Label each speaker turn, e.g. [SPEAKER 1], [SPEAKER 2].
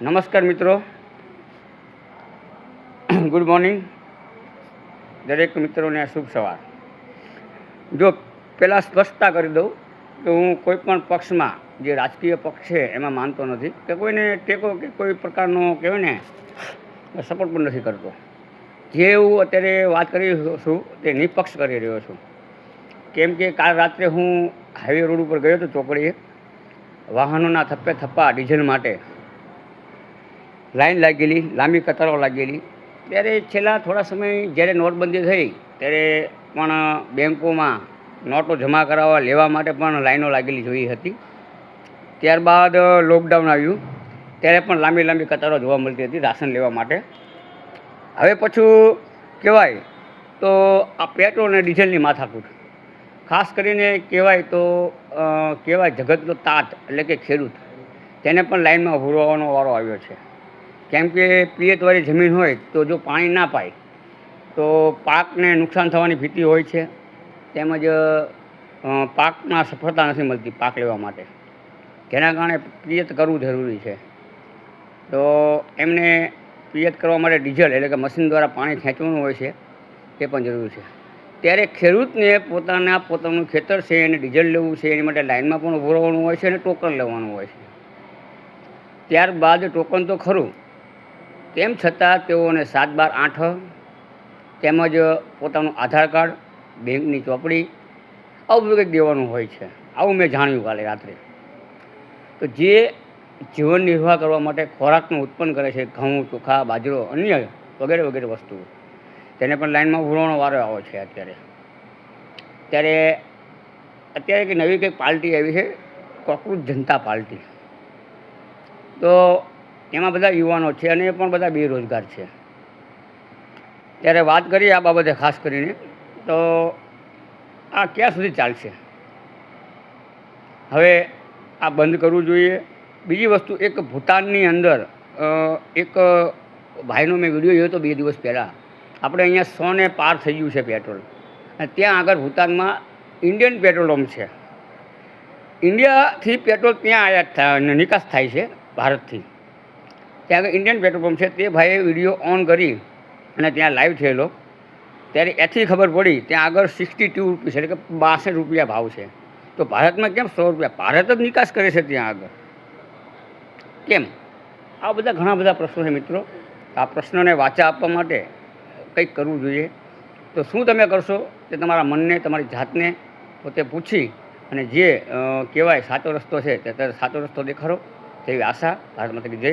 [SPEAKER 1] નમસ્કાર મિત્રો, good morning દરેક મિત્રોને શુભ સવાર. જો પહેલાં સ્પષ્ટતા કરી દઉં કે હું કોઈ પણ પક્ષમાં જે રાજકીય પક્ષ છે એમાં માનતો નથી કે કોઈને ટેકો કે કોઈ પ્રકારનો કહેવાય ને સપોર્ટ પણ નથી કરતો. જે હું અત્યારે વાત કરી છું તે નિપક્ષ કરી રહ્યો છું. કેમ કે કાલ રાત્રે હું હાઈવે રોડ ઉપર ગયો હતો ચોકડીએ. વાહનોના થપ્પે થપ્પા ડીઝલ માટે લાઈન લાગેલી, લાંબી કતારો લાગેલી. ત્યારે છેલ્લા થોડા સમય જ્યારે નોટબંધી થઈ ત્યારે પણ બેન્કોમાં નોટો જમા કરાવવા લેવા માટે પણ લાઈનો લાગેલી જોઈ હતી. ત્યારબાદ લોકડાઉન આવ્યું ત્યારે પણ લાંબી લાંબી કતારો જોવા મળતી હતી રાશન લેવા માટે. હવે પાછું કહેવાય તો આ પેટ્રોલ અને ડીઝલની માથાકૂટ, ખાસ કરીને કહેવાય તો કહેવાય જગતનો તાત એટલે કે ખેડૂત, તેને પણ લાઈનમાં ઊભો રહેવાનો વારો આવ્યો છે. કેમ કે પિયતવાળી જમીન હોય તો જો પાણી ના પાય તો પાકને નુકસાન થવાની ભીતિ હોય છે. તેમજ પાકમાં સફળતા નથી મળતી પાક લેવા માટે, જેના કારણે પિયત કરવું જરૂરી છે. તો એમને પિયત કરવા માટે ડીઝલ એટલે કે મશીન દ્વારા પાણી ખેંચવાનું હોય છે, તે પણ જરૂરી છે. ત્યારે ખેડૂતને પોતાનું ખેતર છે એને ડીઝલ લેવું છે, એની માટે લાઇનમાં પણ ઊભું રહેવાનું હોય છે અને ટોકન લેવાનું હોય છે. ત્યારબાદ ટોકન તો ખરું, તેમ છતાં તેઓને 7/12/8 તેમજ પોતાનું આધાર કાર્ડ, બેંકની ચોપડી આવું બધું કંઈક દેવાનું હોય છે. આવું મેં જાણ્યું કાલે રાત્રે. તો જે જીવન નિર્વાહ કરવા માટે ખોરાકનું ઉત્પન્ન કરે છે, ઘઉં, ચોખા, બાજરો, અન્ય વગેરે વગેરે વસ્તુઓ, તેને પણ લાઈનમાં ઊભો રહેવાનો વારો આવ્યો છે. અત્યારે કે નવી કંઈક પાર્ટી આવી છે, કોકરોચ જનતા પાર્ટી. તો એમાં બધા યુવાનો છે અને એ પણ બધા બેરોજગાર છે. ત્યારે વાત કરીએ આ બાબતે ખાસ કરીને, તો આ ક્યાં સુધી ચાલશે? હવે આ બંધ કરવું જોઈએ. બીજી વસ્તુ, એક ભૂટાનની અંદર એક ભાઈનો મેં વિડીયો જોયો હતો 2 દિવસ પહેલાં. આપણે અહીંયા 100 ને પાર થઈ ગયું છે પેટ્રોલ, અને ત્યાં આગળ ભૂટાનમાં ઇન્ડિયન પેટ્રોલ પંપ છે. ઇન્ડિયાથી પેટ્રોલ ત્યાં આયાત નિકાસ થાય છે ભારતથી. ત્યાં આગળ ઇન્ડિયન પેટ્રોલ પંપ છે. તે ભાઈએ વિડીયો ઓન કરી અને ત્યાં લાઈવ થયેલો, ત્યારે એથી ખબર પડી ત્યાં આગળ 62 રૂપીસ એટલે કે 62 રૂપિયા ભાવ છે. તો ભારતમાં કેમ 100 રૂપિયા? ભારત જ નિકાસ કરે છે ત્યાં આગળ, કેમ? આ બધા ઘણા બધા પ્રશ્નો છે મિત્રો. આ પ્રશ્નોને વાચા આપવા માટે કંઈક કરવું જોઈએ. તો શું તમે કરશો તે તમારા મનને, તમારી જાતને પોતે પૂછી અને જે કહેવાય સાચો રસ્તો છે તે સાચો રસ્તો દેખાડો તેવી આશા. ભારત માતા કી જય.